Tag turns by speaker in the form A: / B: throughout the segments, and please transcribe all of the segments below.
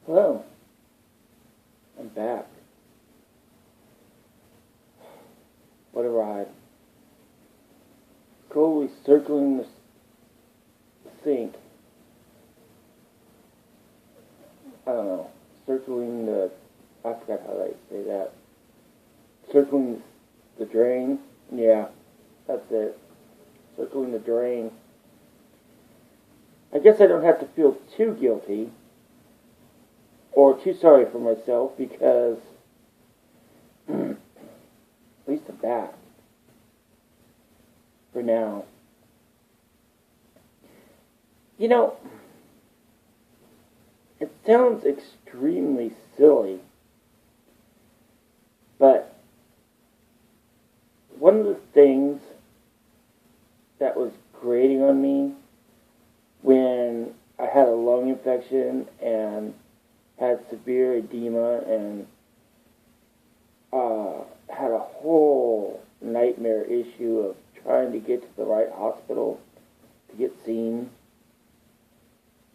A: Hello, I'm back. What a ride. Slowly circling the sink. I don't know. Circling the... I forgot how they say that. Circling the drain. Yeah, that's it. Circling the drain. I guess I don't have to feel too guilty or too sorry for myself because at least I'm back for now. You know, it sounds extremely silly, but one of the things that was grating on me when I had a lung infection and had severe edema and had a whole nightmare issue of trying to get to the right hospital to get seen,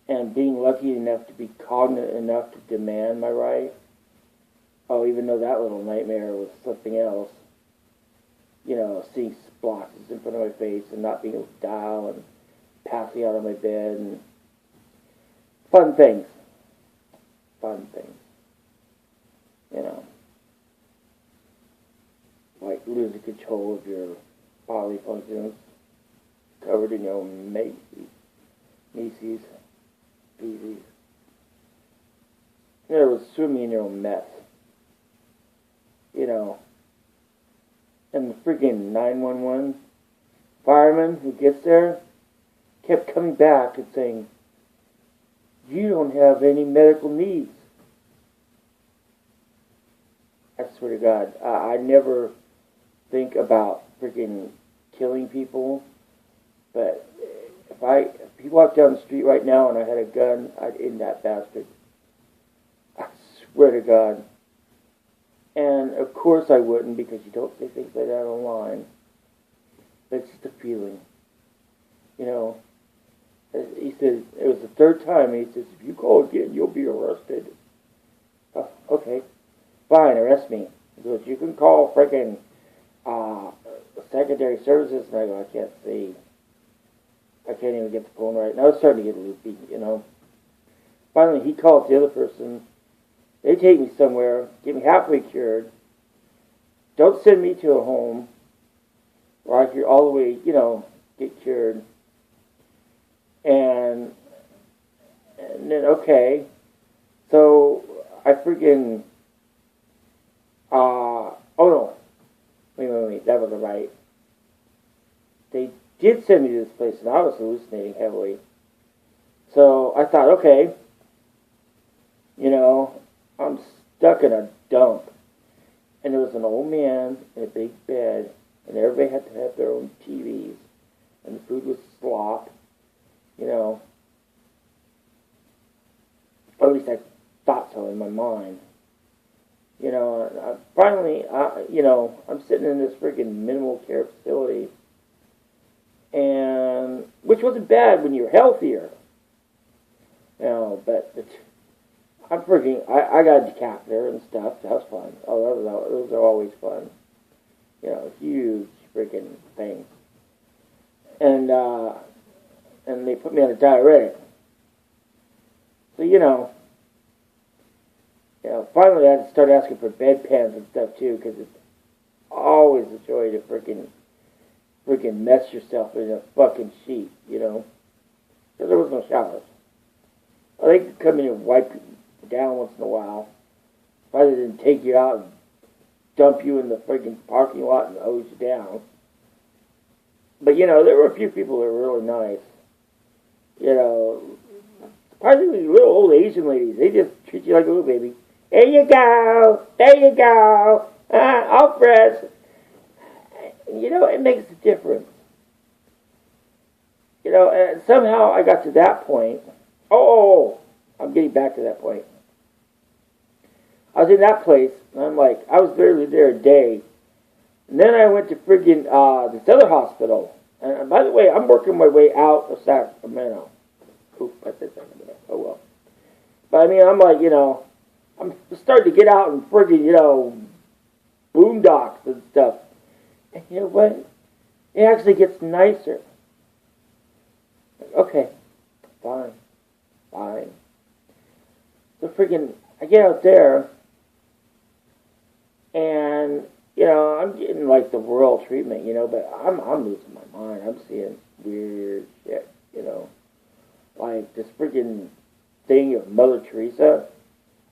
A: and being lucky enough to be cognizant enough to demand my right. Oh, even though that little nightmare was something else. You know, seeing splotches in front of my face and not being able to dial and passing out on my bed and fun things. Fun things. You know, like losing control of your bodily functions, covered in your own feces. In other words, swimming in your own mess. You know, and the freaking 911 fireman who gets there kept coming back and saying, "You don't have any medical needs." I swear to God, I never think about freaking killing people, but if you walked down the street right now and I had a gun, I'd end that bastard. I swear to God. And of course I wouldn't, because you don't say things like that online. But it's just a feeling. You know, he said, it was the third time, and he says, "If you call again, you'll be arrested." Oh, okay. Fine, arrest me. He goes, "You can call freaking secondary services." And I go, "I can't see. I can't even get the phone right." And I was starting to get loopy, you know. Finally, he calls the other person. They take me somewhere, get me halfway cured. Don't send me to a home where I could all the way, you know, get cured. And then, okay. So, I freaking, oh no. Wait, that wasn't right. They did send me to this place, and I was hallucinating heavily. So, I thought, okay, you know, I'm stuck in a dump. And there was an old man in a big bed, and everybody had to have their own TVs. And the food was slop, you know. Or at least I thought so in my mind. You know, finally, you know, I'm sitting in this freaking minimal care facility, and which wasn't bad when you're healthier. You know, but I'm freaking, I got a decaf there and stuff. That was fun. Oh, those are always fun. You know, huge freaking things. And they put me on a diuretic. So, you know, finally I had to start asking for bedpans and stuff too, because it's always a joy to freaking mess yourself in a fucking sheet, you know. Because there was no showers. Well, they could come in and wipe you down once in a while. Rather than take you out and dump you in the freaking parking lot and hose you down. But, you know, there were a few people that were really nice. You know, surprisingly little old Asian ladies. They just treat you like a little baby. There you go. There you go. All fresh. You know, it makes a difference. You know, and somehow I got to that point. Oh, I'm getting back to that point. I was in that place, and I'm like, I was barely there a day. And then I went to friggin' this other hospital. And by the way, I'm working my way out of Sacramento. Oop, I said Sacramento. Oh well. But I mean, I'm like, I'm starting to get out and friggin', boondocks and stuff. And you know what? It actually gets nicer. Okay, fine. So friggin', I get out there, and I'm getting like the royal treatment, but I'm losing my mind. I'm seeing weird shit, like this friggin' thing of Mother Teresa.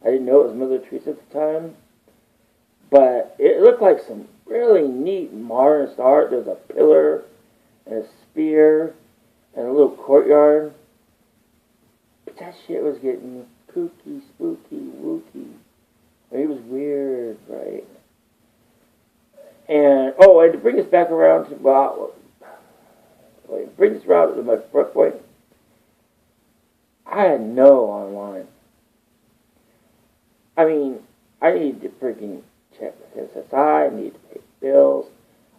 A: I didn't know it was Mother Teresa at the time, but it looked like some really neat modernist art. There's a pillar and a spear and a little courtyard. But that shit was getting kooky, spooky, wooky. It was weird, right? And and to bring us back around to bring us around to my first point. I had no online. I mean, I needed to freaking check with SSI. I needed to pay bills.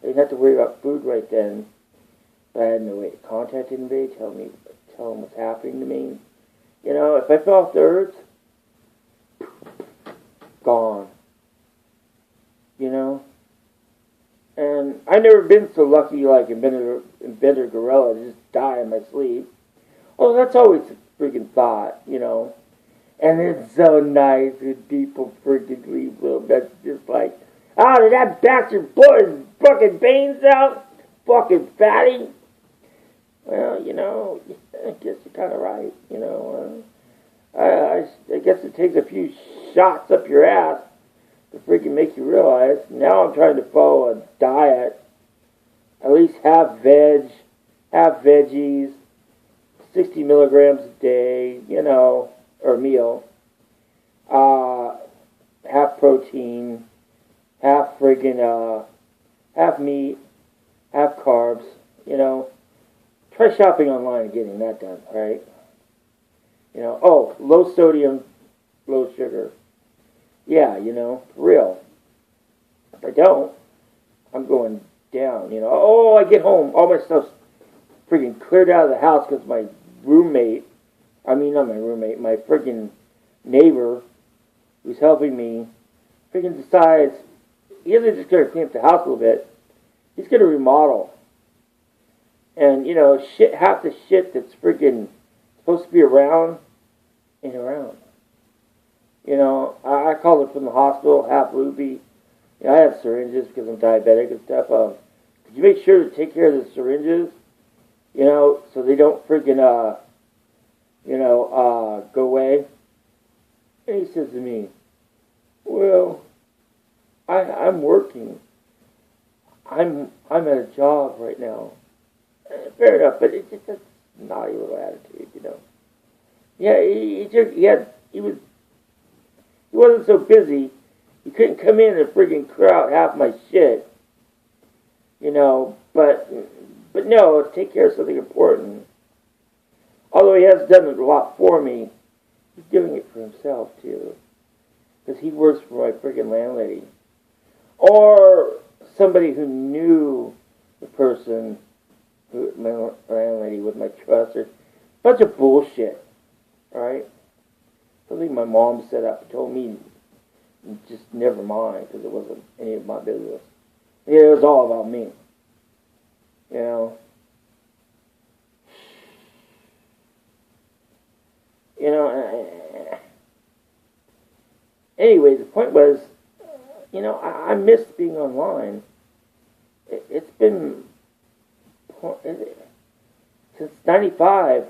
A: I didn't have to worry about food right then. But I had no way to contact anybody, tell them what's happening to me. If I fell off the earth, gone. And I've never been so lucky like Inventor Gorilla to just die in my sleep. Oh, that's always a freaking thought, And it's so nice when people freaking leave little messages like, did that bastard blow his fucking veins out? Fucking fatty. Well, I guess you're kind of right, I guess it takes a few shots up your ass to freaking make you realize. Now I'm trying to follow a diet, at least half veg, half veggies, 60 milligrams a day, or meal, half protein, half friggin', half meat, half carbs, Try shopping online and getting that done, right? Low sodium, low sugar. Yeah, for real. If I don't, I'm going down, I get home, all my stuff's freaking cleared out of the house because my my freaking neighbor who's helping me freaking decides he isn't just going to clean up the house a little bit, he's going to remodel. And, half the shit that's freaking supposed to be around ain't around. I called it from the hospital, half loopy. I have syringes because I'm diabetic and stuff. Could you make sure to take care of the syringes? So they don't freaking, go away. And he says to me, well, I'm working. I'm at a job right now. Fair enough, but it's just a naughty little attitude, Yeah, he wasn't so busy. He couldn't come in and friggin' clear out half my shit. But no, to take care of something important. Although he has done a lot for me, he's doing it for himself too. Because he works for my friggin' landlady. Or somebody who knew the person, my landlady with my trust, or bunch of bullshit, right? Something my mom set up, told me just never mind, because it wasn't any of my business. Yeah, it was all about me, Anyway, the point was, I missed being online. It's been since 95,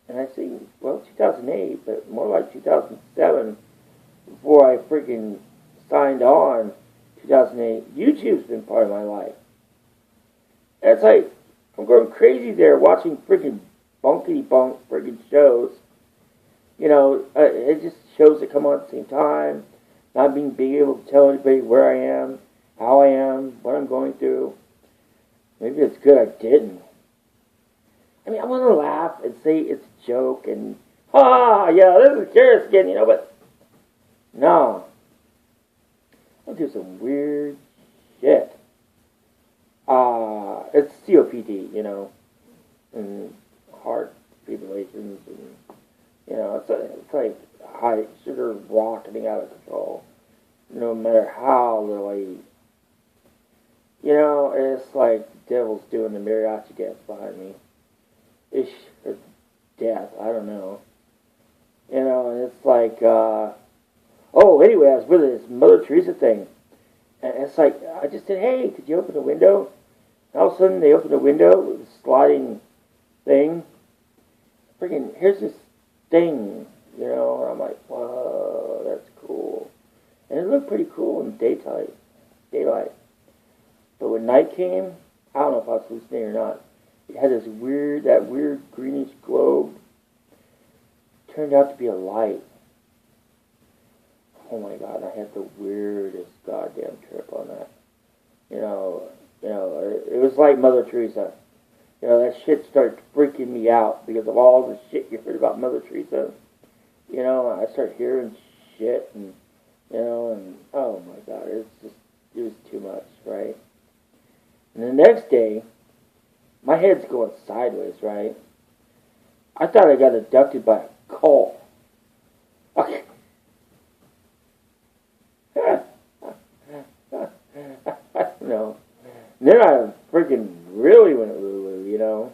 A: and I say, 2008, but more like 2007, before I freaking signed on 2008. YouTube's been part of my life. And it's like, I'm going crazy there watching freaking bunkety-bunk freaking shows. It just shows that come on at the same time, not being able to tell anybody where I am, how I am, what I'm going through. Maybe it's good I didn't. I mean, I want to laugh and say it's a joke and, this is curious again, but no. I'll do some weird shit. It's COPD, and heart fibrillations and, You know, it's like high sugar rocketing out of control. No matter how little I eat. You know, it's like the devil's doing the mariachi dance behind me. Ish, or death, I don't know. You know, and it's like, oh, anyway, I was with this Mother Teresa thing. And it's like, I just said, hey, could you open the window? And all of a sudden, they opened the window with a sliding thing. Freaking, here's this thing, you know, and I'm like, whoa, that's cool. And it looked pretty cool in daylight. But when night came, I don't know if I was hallucinating or not. It had that weird greenish globe. It turned out to be a light. Oh my God, I had the weirdest goddamn trip on that. You know, it was like Mother Teresa. You know, that shit started freaking me out because of all the shit you heard about Mother Teresa. You know, I started hearing shit and, you know, and oh my God, it was too much, right? And the next day, my head's going sideways, right? I thought I got abducted by a cult. Okay. I don't know. And then I freaking really went woo-woo, you know?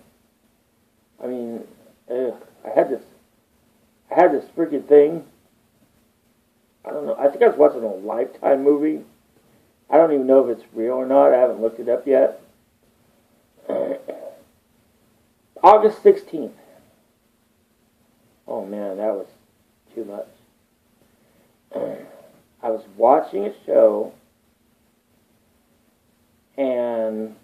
A: I mean, I had this freaking thing. I don't know. I think I was watching a Lifetime movie. I don't even know if it's real or not. I haven't looked it up yet. August 16th. Oh man, that was too much. I was watching a show and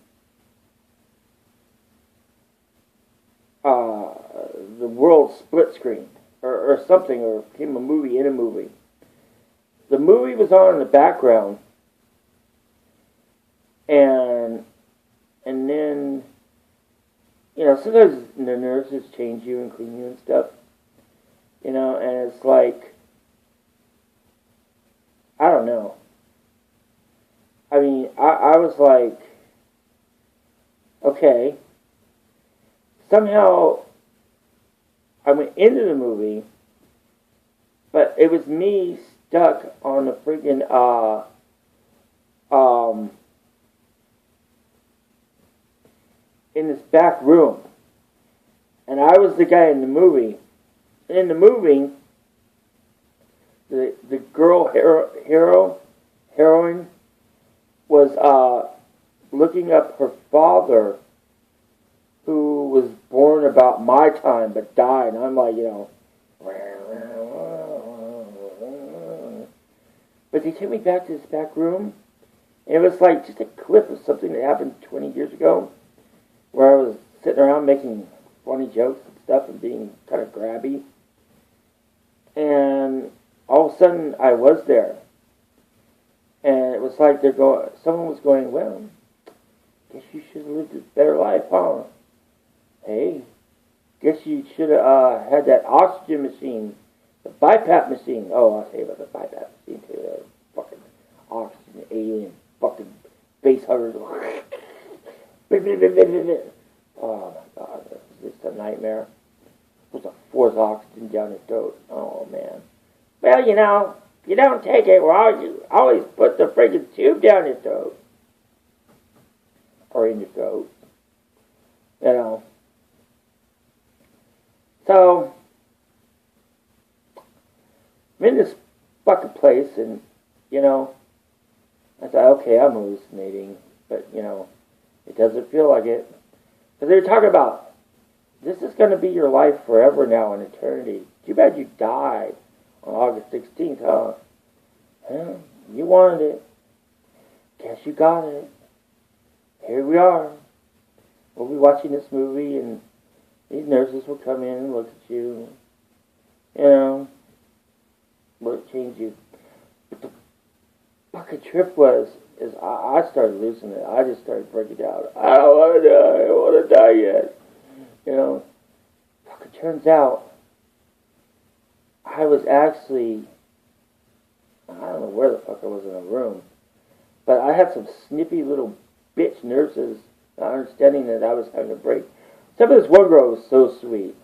A: the world split screen or something, or became a movie in a movie. The movie was on in the background, and then, you know, sometimes the nurses change you and clean you and stuff, you know, and it's like, I don't know. I mean, I was like, okay. Somehow, I went into the movie, but it was me stuck on the freaking, in this back room. And I was the guy in the movie. And in the movie, the girl heroine was looking up her father, who was born about my time but died. And I'm like, you know, but they took me back to this back room, and it was like just a clip of something that happened 20 years ago, where I was sitting around making funny jokes and stuff and being kind of grabby. And all of a sudden, I was there. And it was like someone was going, well, guess you should have lived a better life, huh? Hey, guess you should have had that oxygen machine, the BiPAP machine. Oh, I'll tell you about the BiPAP machine too. That fucking oxygen alien fucking face huggers. Oh my God, this is just a nightmare. It was a fourth oxygen down his throat. Oh man. Well, you know, if you don't take it, well, you always put the friggin' tube down your throat. Or in your throat. You know. So, I'm in this fucking place, and, you know, I thought, okay, I'm hallucinating, but, you know, it doesn't feel like it. Because they were talking about, this is going to be your life forever now in eternity. Too bad you died on August 16th, huh? Well, you wanted it. Guess you got it. Here we are. We'll be watching this movie, and these nurses will come in and look at you. You know, will change you. But the fucking trip is I started losing it. I just started freaking out. I don't want to die. I don't want to die yet. You know, fucking turns out I was actually, I don't know where the fuck I was in a room, but I had some snippy little bitch nurses not understanding that I was having a break. Except for this one girl was so sweet.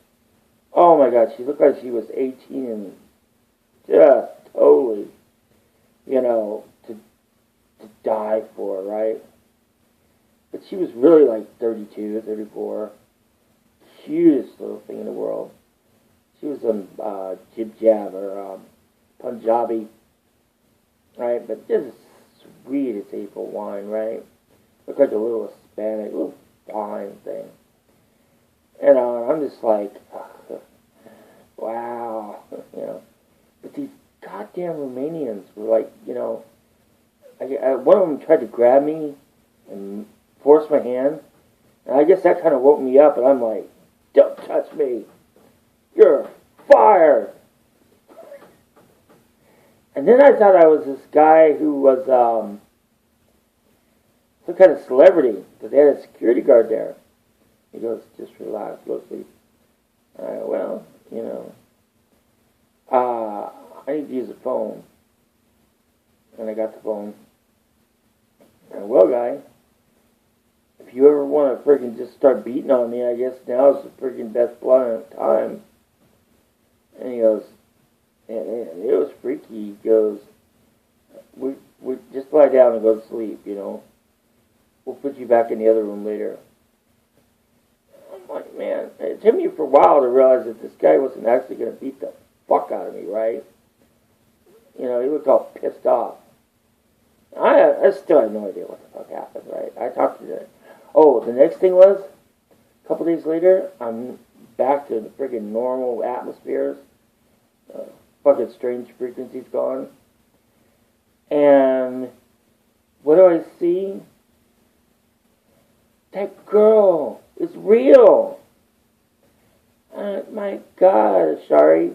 A: Oh my God, she looked like she was 18 and just totally, to die for, right? But she was really like 32, 34. Cutest little thing in the world. She was some jib jab or Punjabi, right? But just sweet as April wine, right? Looked like a little Hispanic, little fine thing. And I'm just like, wow, But these goddamn Romanians were like, one of them tried to grab me and force my hand. And I guess that kind of woke me up, and I'm like, don't touch me. You're fired. And then I thought I was this guy who was some kind of celebrity, because they had a security guard there. He goes, just relax, go sleep. Well, I need to use the phone. And I got the phone. And well, guy, if you ever want to freaking just start beating on me, I guess now is the freaking best time. And he goes, and it was freaky. He goes, we just lie down and go to sleep, We'll put you back in the other room later. I'm like, man, it took me for a while to realize that this guy wasn't actually going to beat the fuck out of me, right? He looked all pissed off. I still have no idea what the fuck happened, right? I talked to him. Oh, the next thing was, a couple days later, I'm back to the friggin' normal atmospheres. Fucking strange frequencies gone. And what do I see? That girl is real. My God, Shari,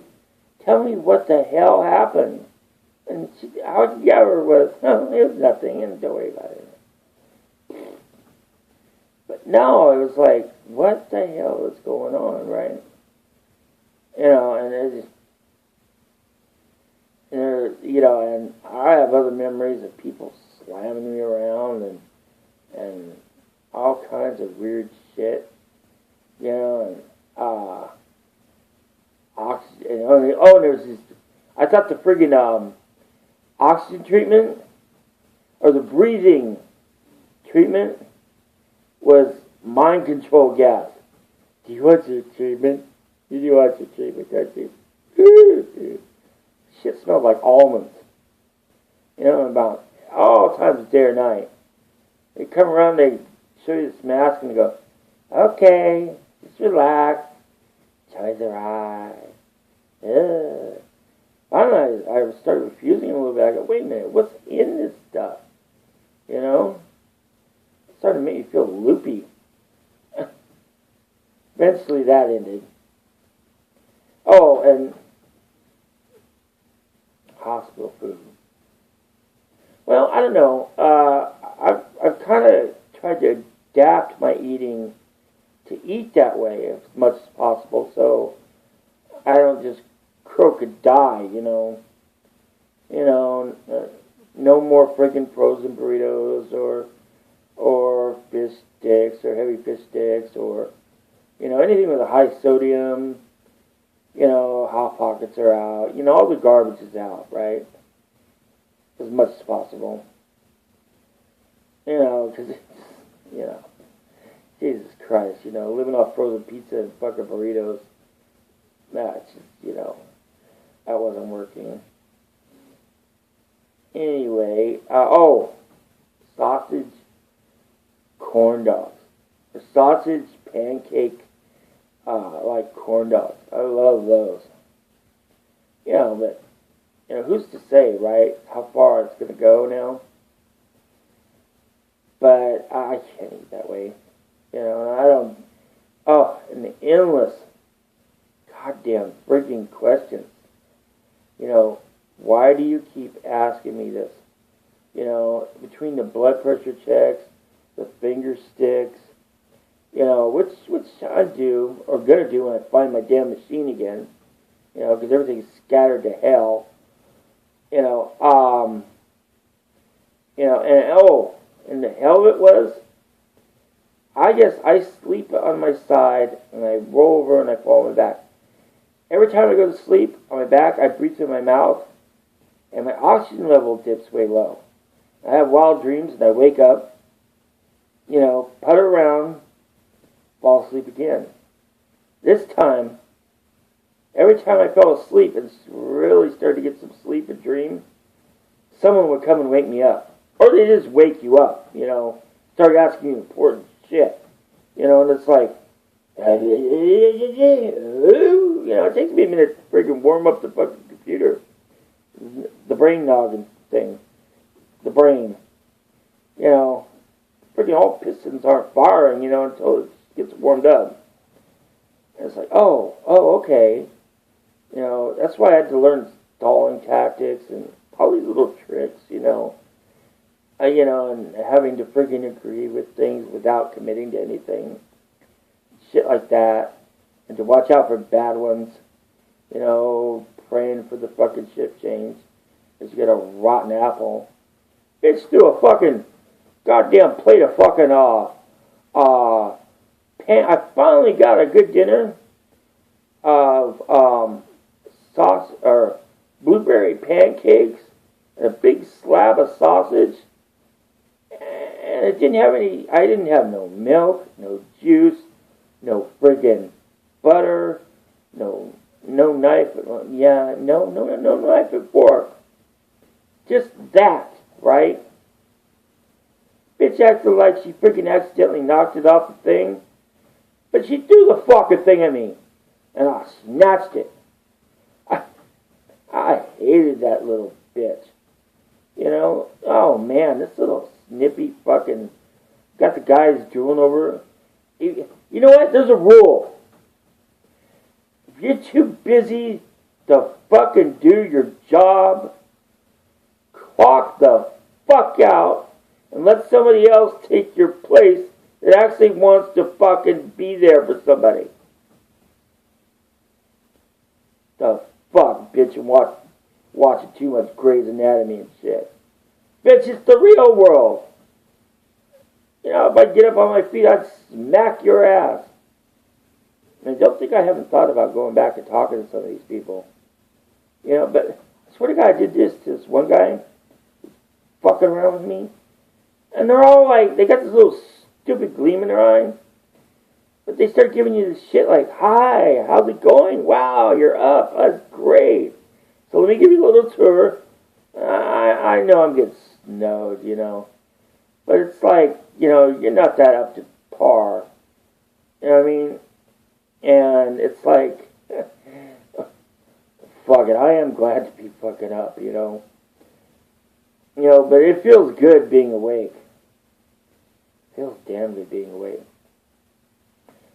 A: tell me what the hell happened. And all together was, it was nothing, and don't worry about it. But no, it was like, what the hell is going on, right? And it's, and I have other memories of people slamming me around and all kinds of weird shit, and oxygen. There's this. I thought the friggin' oxygen treatment or the breathing treatment was mind control gas. Do you want your treatment? Do you want your treatment, don't you? Shit smelled like almonds. About all times of day or night. They come around, they show you this mask, and they go, okay, just relax. Close your eyes. I started refusing a little bit. I go, wait a minute, what's in this stuff? It started to make me feel loopy. Eventually that ended. Oh, and hospital food. Well, I don't know. I've kind of tried to adapt my eating to eat that way as much as possible, so I don't just croak and die. No more freaking frozen burritos or fish sticks or heavy fish sticks or anything with a high sodium. Hot Pockets are out. All the garbage is out, right? As much as possible. Because Jesus Christ, living off frozen pizza and fucking burritos. That's just, that wasn't working. Anyway, sausage corn dogs. Or sausage pancake, like corn dogs. I love those. But, who's to say, right, how far it's going to go now? But I can't eat that way. And I don't... Oh, and the endless goddamn freaking questions. Why do you keep asking me this? Between the blood pressure checks, the finger sticks, which I do, or gonna do when I find my damn machine again, because everything's scattered to hell, and the hell of it was, I guess I sleep on my side, and I roll over and I fall on my back. Every time I go to sleep on my back, I breathe through my mouth, and my oxygen level dips way low. I have wild dreams, and I wake up, putter around, fall asleep again. This time, every time I fell asleep and really started to get some sleep and dream, someone would come and wake me up. Or they just wake you up, start asking you important shit. And it's like, it takes me a minute to freaking warm up the fucking computer. The brain noggin thing. The brain. Freaking all pistons aren't firing, until it gets warmed up. And it's like, oh, okay. That's why I had to learn stalling tactics and all these little tricks, and having to freaking agree with things without committing to anything. Shit like that. And to watch out for bad ones. Praying for the fucking shift change. Because you get a rotten apple. Bitch, do a fucking goddamn plate of fucking, I finally got a good dinner of, sauce, or blueberry pancakes, and a big slab of sausage. And it didn't have I didn't have no milk, no juice, no friggin' butter, no knife, no knife and fork. Just that, right? Bitch acted like she freaking accidentally knocked it off the thing. But she threw the fucking thing at me. And I snatched it. I hated that little bitch. Oh man, this little snippy fucking, got the guys drooling over her. You know what? There's a rule. If you're too busy to fucking do your job, clock the fuck out and let somebody else take your place that actually wants to fucking be there for somebody. The fuck, bitch, and watching too much Grey's Anatomy and shit. Bitch, it's the real world. If I get up on my feet, I'd smack your ass. And I don't think I haven't thought about going back and talking to some of these people. But I swear to God, I did this to this one guy fucking around with me. And they're all like, they got this little stupid gleam in their eye. But they start giving you this shit like, hi, how's it going? Wow, you're up. That's great. So let me give you a little tour. I know I'm getting snowed, But it's like, you're not that up to par. You know what I mean? And it's like, fuck it, I am glad to be fucking up, but it feels good being awake. It feels damn good being awake.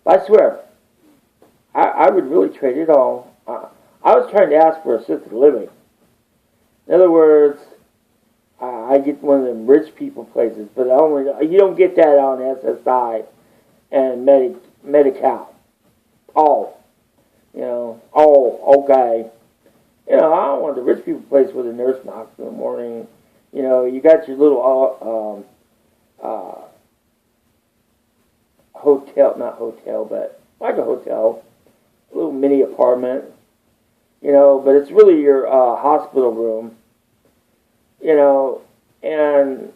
A: But I swear, I would really trade it all. I was trying to ask for assisted living. In other words, I get one of them rich people places, but you don't get that on SSI and Medi-Cal. Okay. I don't want the rich people place where the nurse knocks in the morning. You got your little hotel, not hotel, but like a hotel, a little mini apartment. But it's really your hospital room. And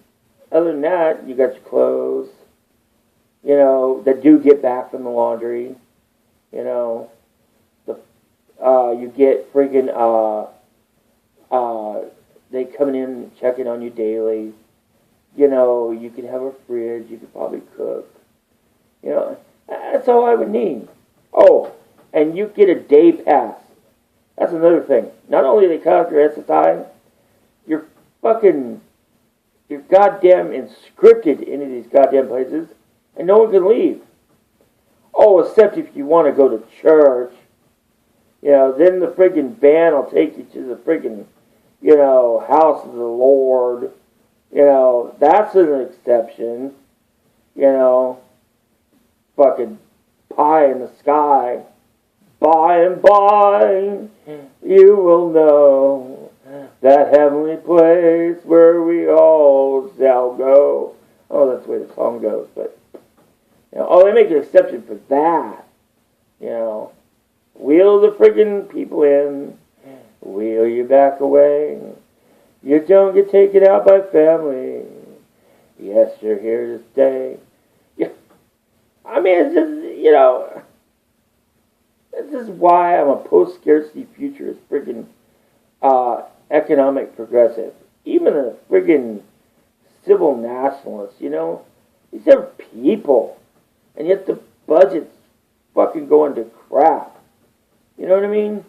A: other than that, you got your clothes, that do get back from the laundry, you get freaking, they coming in checking on you daily, you could have a fridge, you could probably cook, that's all I would need. Oh, and you get a day pass. That's another thing. Not only do they cut off your SSI, you're goddamn inscripted into these goddamn places, and no one can leave. Oh, except if you want to go to church. Then the friggin' van will take you to the friggin', house of the Lord. That's an exception. Fucking pie in the sky. By and by, you will know that heavenly place where we all shall go. Oh, that's the way the song goes, but they make an exception for that. Wheel the friggin' people in. Wheel you back away. You don't get taken out by family. Yes, you're here to stay. Yeah. I mean, it's just, this is why I'm a post-scarcity futurist, friggin' economic progressive. Even a friggin' civil nationalist, These are people. And yet the budget's fucking going to crap. You know what I mean?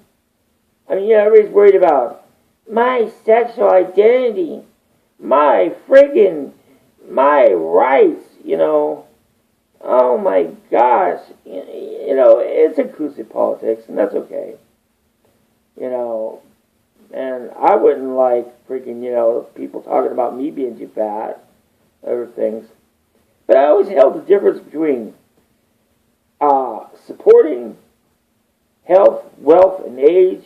A: Everybody's worried about my sexual identity, my rights, Oh my gosh. It's inclusive politics, and that's okay. And I wouldn't like freaking, people talking about me being too fat, other things. But I always held the difference between supporting health, wealth, and age,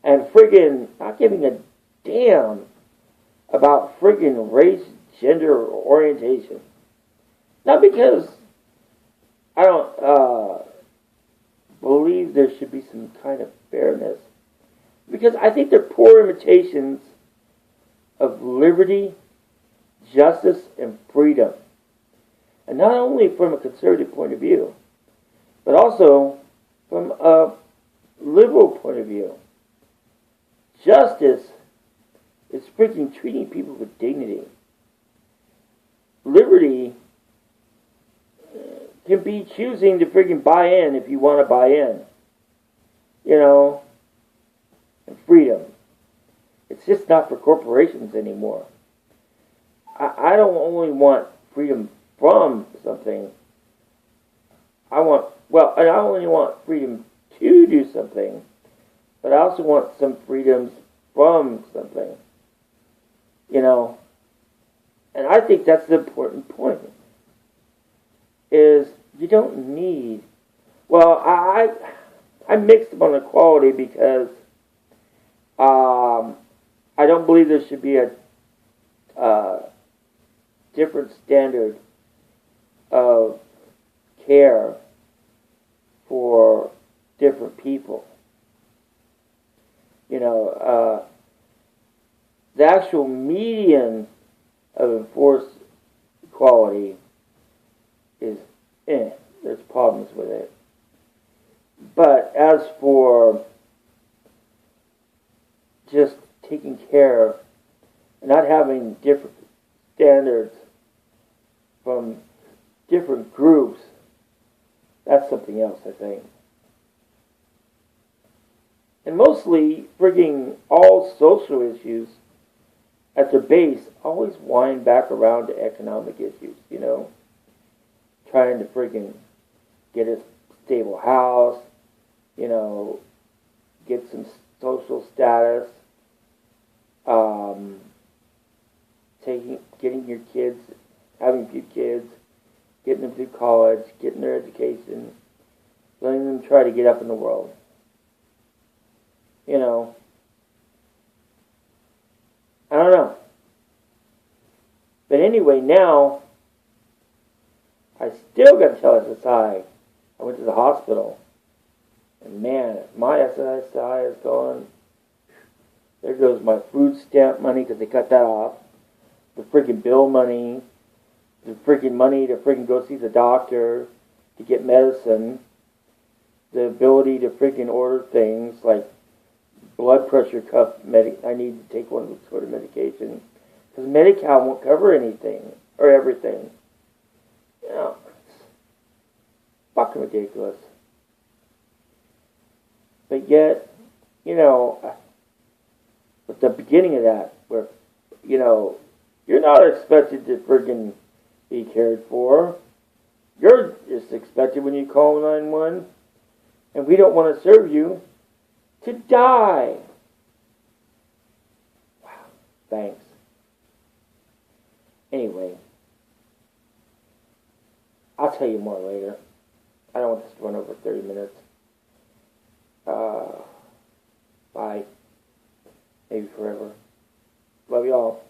A: and friggin' not giving a damn about friggin' race, gender, or orientation. Not because I don't believe there should be some kind of fairness, because I think they're poor imitations of liberty, justice, and freedom. And not only from a conservative point of view, but also from a liberal point of view. Justice is freaking treating people with dignity. Liberty can be choosing to freaking buy in if you want to buy in. And freedom. It's just not for corporations anymore. I don't only want freedom from something. I not only want freedom to do something, but I also want some freedoms from something. And I think that's the important point. Is you don't need... Well, I'm mixed on equality because I don't believe there should be a different standard of care for different people. The actual median of enforced equality is there's problems with it. But as for just taking care and not having different standards from different groups, that's something else, I think. And mostly, frigging all social issues at their base always wind back around to economic issues, Trying to frigging get a stable house, get some social status, getting your kids, having a few kids, getting them through college, getting their education, letting them try to get up in the world. I don't know. But anyway, now, I still got to tell SSI. I went to the hospital. And man, if my SSI is gone, there goes my food stamp money because they cut that off. The freaking bill money. The freaking money to freaking go see the doctor. To get medicine. The ability to freaking order things like blood pressure cuff. I need to take one sort of medication. Because Medi-Cal won't cover anything. Or everything. It's fucking ridiculous. But yet, at the beginning of that, where, you're not expected to friggin' be cared for. You're just expected when you call 911, and we don't want to serve you, to die. Wow, thanks. Anyway, I'll tell you more later. I don't want this to run over 30 minutes. Bye. Maybe forever. Love y'all.